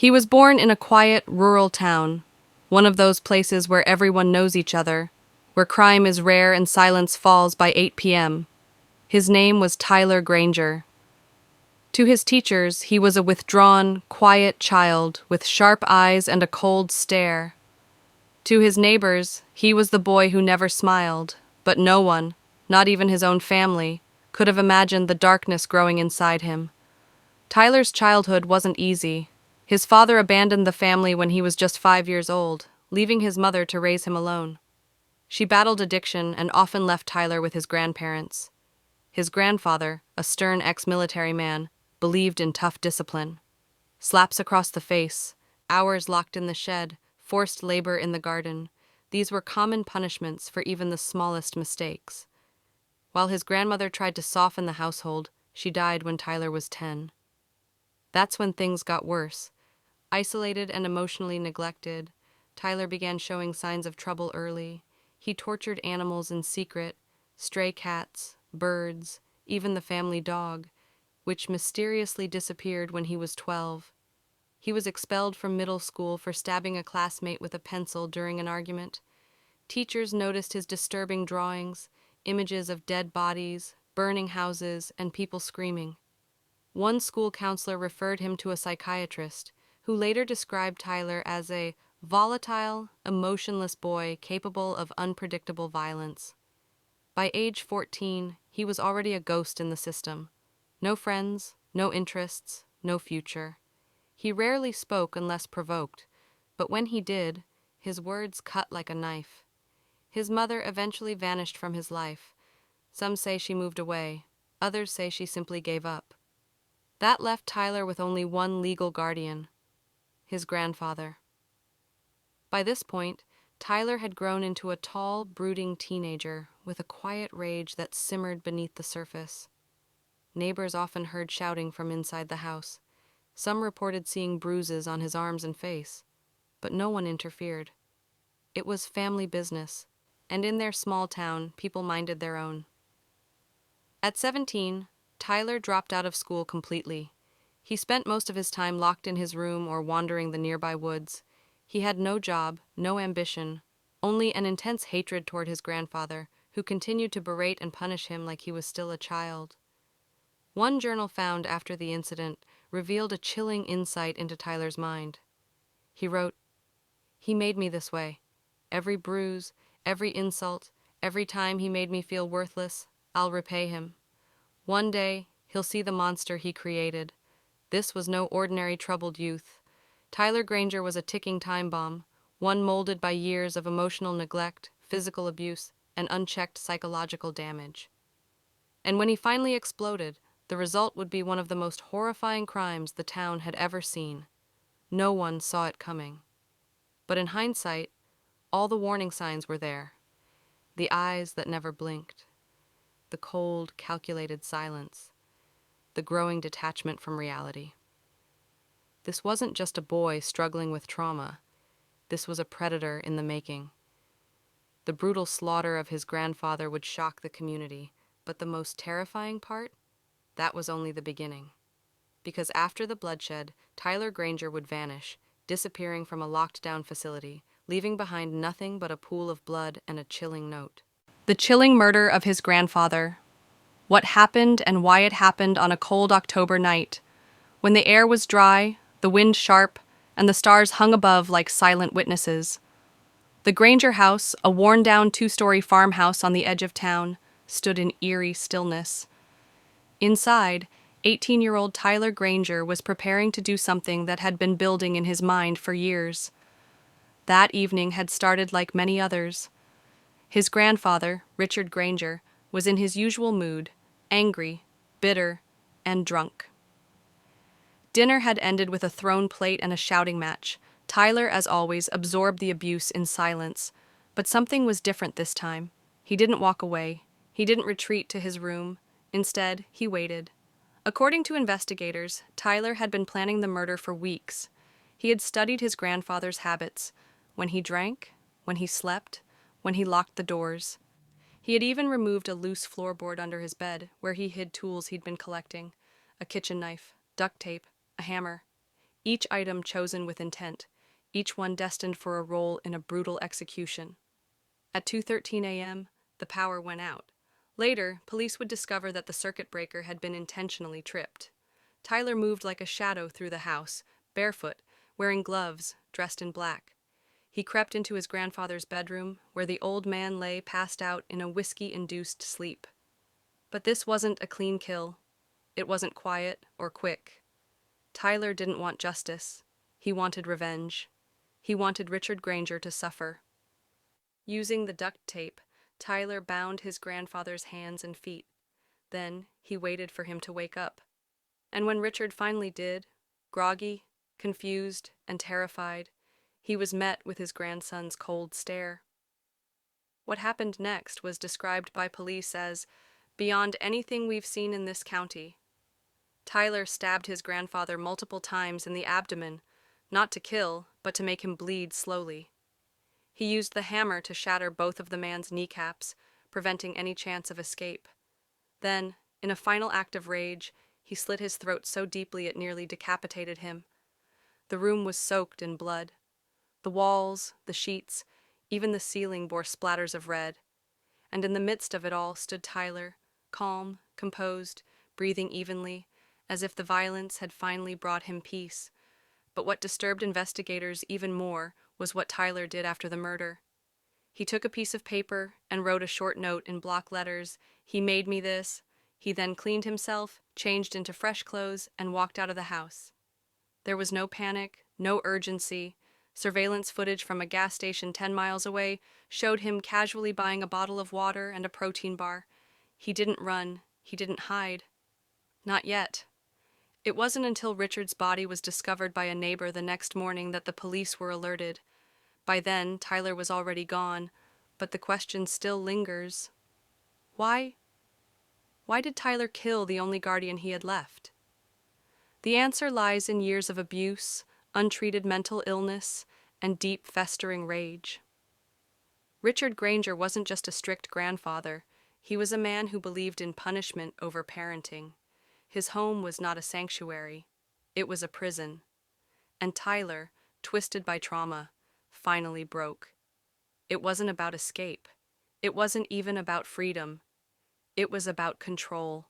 He was born in a quiet, rural town, one of those places where everyone knows each other, where crime is rare and silence falls by 8 p.m. His name was Tyler Granger. To his teachers, he was a withdrawn, quiet child with sharp eyes and a cold stare. To his neighbors, he was the boy who never smiled, but no one, not even his own family, could have imagined the darkness growing inside him. Tyler's childhood wasn't easy. His father abandoned the family when he was just 5 years old, leaving his mother to raise him alone. She battled addiction and often left Tyler with his grandparents. His grandfather, a stern ex-military man, believed in tough discipline. Slaps across the face, hours locked in the shed, forced labor in the garden. These were common punishments for even the smallest mistakes. While his grandmother tried to soften the household, she died when Tyler was 10. That's when things got worse. Isolated and emotionally neglected, Tyler began showing signs of trouble early. He tortured animals in secret, stray cats, birds, even the family dog, which mysteriously disappeared when he was 12. He was expelled from middle school for stabbing a classmate with a pencil during an argument. Teachers noticed his disturbing drawings, images of dead bodies, burning houses, and people screaming. One school counselor referred him to a psychiatrist, who later described Tyler as a volatile, emotionless boy capable of unpredictable violence. By age 14, he was already a ghost in the system. No friends, no interests, no future. He rarely spoke unless provoked, but when he did, his words cut like a knife. His mother eventually vanished from his life. Some say she moved away, others say she simply gave up. That left Tyler with only one legal guardian, his grandfather. By this point, Tyler had grown into a tall, brooding teenager with a quiet rage that simmered beneath the surface. Neighbors often heard shouting from inside the house. Some reported seeing bruises on his arms and face, but no one interfered. It was family business, and in their small town, people minded their own. At 17, Tyler dropped out of school completely. He spent most of his time locked in his room or wandering the nearby woods. He had no job, no ambition, only an intense hatred toward his grandfather, who continued to berate and punish him like he was still a child. One journal found after the incident revealed a chilling insight into Tyler's mind. He wrote, "He made me this way. Every bruise, every insult, every time he made me feel worthless, I'll repay him. One day, he'll see the monster he created. This was no ordinary troubled youth. Tyler Granger was a ticking time bomb, one molded by years of emotional neglect, physical abuse, and unchecked psychological damage. And when he finally exploded, the result would be one of the most horrifying crimes the town had ever seen. No one saw it coming. But in hindsight, all the warning signs were there. The eyes that never blinked, the cold, calculated silence, the growing detachment from reality. This wasn't just a boy struggling with trauma. This was a predator in the making. The brutal slaughter of his grandfather would shock the community, but the most terrifying part? That was only the beginning. Because after the bloodshed, Tyler Granger would vanish, disappearing from a locked-down facility, leaving behind nothing but a pool of blood and a chilling note. The chilling murder of his grandfather. What happened and why it happened on a cold October night, when the air was dry, the wind sharp, and the stars hung above like silent witnesses. The Granger house, a worn-down two-story farmhouse on the edge of town, stood in eerie stillness. Inside, 18-year-old Tyler Granger was preparing to do something that had been building in his mind for years. That evening had started like many others. His grandfather, Richard Granger, was in his usual mood, angry, bitter, and drunk. Dinner had ended with a thrown plate and a shouting match. Tyler, as always, absorbed the abuse in silence. But something was different this time. He didn't walk away. He didn't retreat to his room. Instead, he waited. According to investigators, Tyler had been planning the murder for weeks. He had studied his grandfather's habits, when he drank, when he slept, when he locked the doors. He had even removed a loose floorboard under his bed, where he hid tools he'd been collecting: a kitchen knife, duct tape, a hammer. each item chosen with intent, each one destined for a role in a brutal execution. At 2:13 a.m., the power went out. Later, police would discover that the circuit breaker had been intentionally tripped. Tyler moved like a shadow through the house, barefoot, wearing gloves, dressed in black. He crept into his grandfather's bedroom, where the old man lay passed out in a whiskey-induced sleep. But this wasn't a clean kill. It wasn't quiet or quick. Tyler didn't want justice. He wanted revenge. He wanted Richard Granger to suffer. Using the duct tape, Tyler bound his grandfather's hands and feet. Then he waited for him to wake up. And when Richard finally did, groggy, confused, and terrified, he was met with his grandson's cold stare. What happened next was described by police as beyond anything we've seen in this county. Tyler stabbed his grandfather multiple times in the abdomen, not to kill, but to make him bleed slowly. He used the hammer to shatter both of the man's kneecaps, preventing any chance of escape. Then, in a final act of rage, he slit his throat so deeply it nearly decapitated him. The room was soaked in blood. The walls, the sheets, even the ceiling bore splatters of red. And in the midst of it all stood Tyler, calm, composed, breathing evenly, as if the violence had finally brought him peace. But what disturbed investigators even more was what Tyler did after the murder. He took a piece of paper and wrote a short note in block letters. "He made me this." He then cleaned himself, changed into fresh clothes, and walked out of the house. There was no panic, no urgency. Surveillance footage from a gas station 10 miles away showed him casually buying a bottle of water and a protein bar. He didn't run. He didn't hide. Not yet. It wasn't until Richard's body was discovered by a neighbor the next morning that the police were alerted. By then, Tyler was already gone, but the question still lingers. Why? Why did Tyler kill the only guardian he had left? The answer lies in years of abuse, untreated mental illness, and deep festering rage. Richard Granger wasn't just a strict grandfather. He was a man who believed in punishment over parenting. His home was not a sanctuary. It was a prison. And Tyler, twisted by trauma, finally broke. It wasn't about escape. It wasn't even about freedom. It was about control.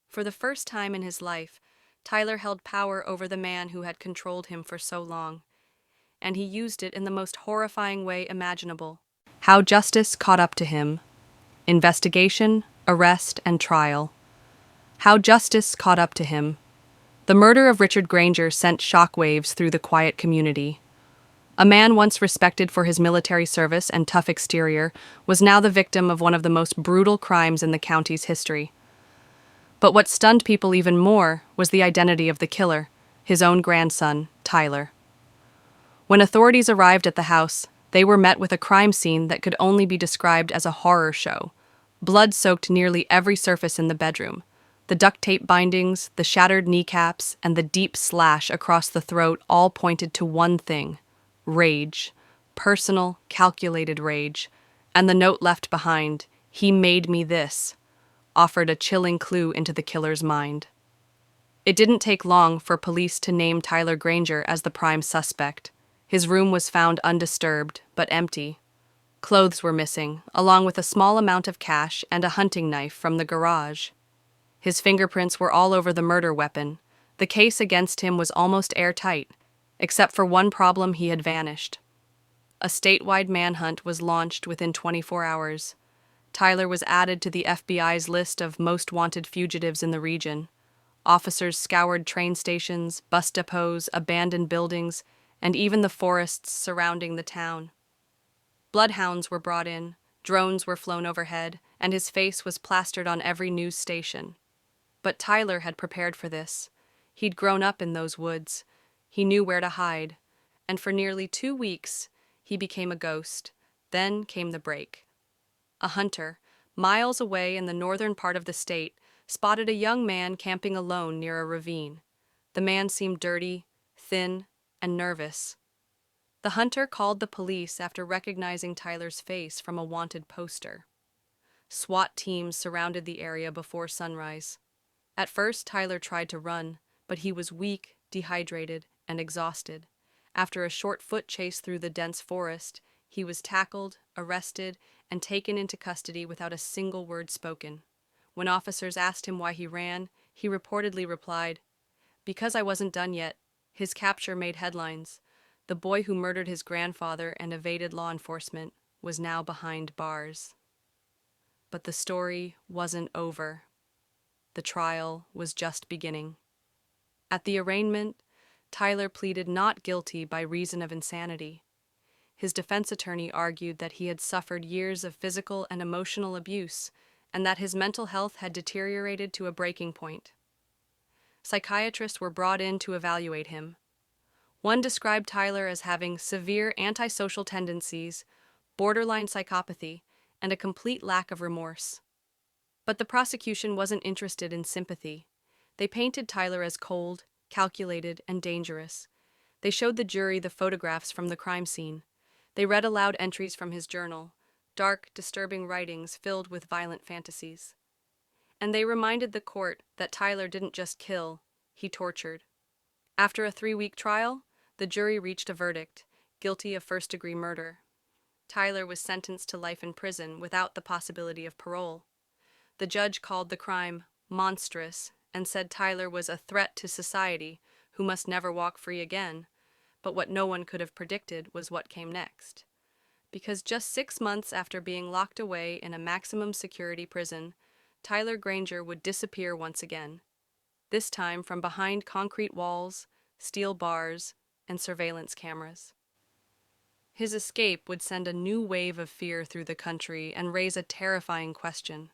For the first time in his life, Tyler held power over the man who had controlled him for so long. And he used it in the most horrifying way imaginable. How justice caught up to him. Investigation, arrest, and trial. How justice caught up to him. The murder of Richard Granger sent shockwaves through the quiet community. A man once respected for his military service and tough exterior was now the victim of one of the most brutal crimes in the county's history. But what stunned people even more was the identity of the killer, his own grandson, Tyler. When authorities arrived at the house, they were met with a crime scene that could only be described as a horror show. Blood soaked nearly every surface in the bedroom. The duct tape bindings, the shattered kneecaps, and the deep slash across the throat all pointed to one thing: rage. Personal, calculated rage. And the note left behind, "He made me this," offered a chilling clue into the killer's mind. It didn't take long for police to name Tyler Granger as the prime suspect. His room was found undisturbed, but empty. Clothes were missing, along with a small amount of cash and a hunting knife from the garage. His fingerprints were all over the murder weapon. The case against him was almost airtight, except for one problem: he had vanished. A statewide manhunt was launched within 24 hours. Tyler was added to the FBI's list of most wanted fugitives in the region. Officers scoured train stations, bus depots, abandoned buildings, and even the forests surrounding the town. Bloodhounds were brought in, drones were flown overhead, and his face was plastered on every news station. But Tyler had prepared for this. He'd grown up in those woods. He knew where to hide. And for nearly 2 weeks, he became a ghost. Then came the break. A hunter, miles away in the northern part of the state, spotted a young man camping alone near a ravine. The man seemed dirty, thin, and nervous. The hunter called the police after recognizing Tyler's face from a wanted poster. SWAT teams surrounded the area before sunrise. At first, Tyler tried to run, but he was weak, dehydrated, and exhausted. After a short foot chase through the dense forest, he was tackled, arrested, and taken into custody without a single word spoken. When officers asked him why he ran, he reportedly replied, "Because I wasn't done yet." His capture made headlines. The boy who murdered his grandfather and evaded law enforcement was now behind bars. But the story wasn't over. The trial was just beginning. At the arraignment, Tyler pleaded not guilty by reason of insanity. His defense attorney argued that he had suffered years of physical and emotional abuse and that his mental health had deteriorated to a breaking point. Psychiatrists were brought in to evaluate him. One described Tyler as having severe antisocial tendencies, borderline psychopathy, and a complete lack of remorse. But the prosecution wasn't interested in sympathy. They painted Tyler as cold, calculated, and dangerous. They showed the jury the photographs from the crime scene. They read aloud entries from his journal, dark, disturbing writings filled with violent fantasies. And they reminded the court that Tyler didn't just kill, he tortured. After a 3-week trial, the jury reached a verdict, guilty of first-degree murder. Tyler was sentenced to life in prison without the possibility of parole. The judge called the crime monstrous and said Tyler was a threat to society who must never walk free again. But what no one could have predicted was what came next. Because just 6 months after being locked away in a maximum security prison, Tyler Granger would disappear once again, this time from behind concrete walls, steel bars, and surveillance cameras. His escape would send a new wave of fear through the country and raise a terrifying question.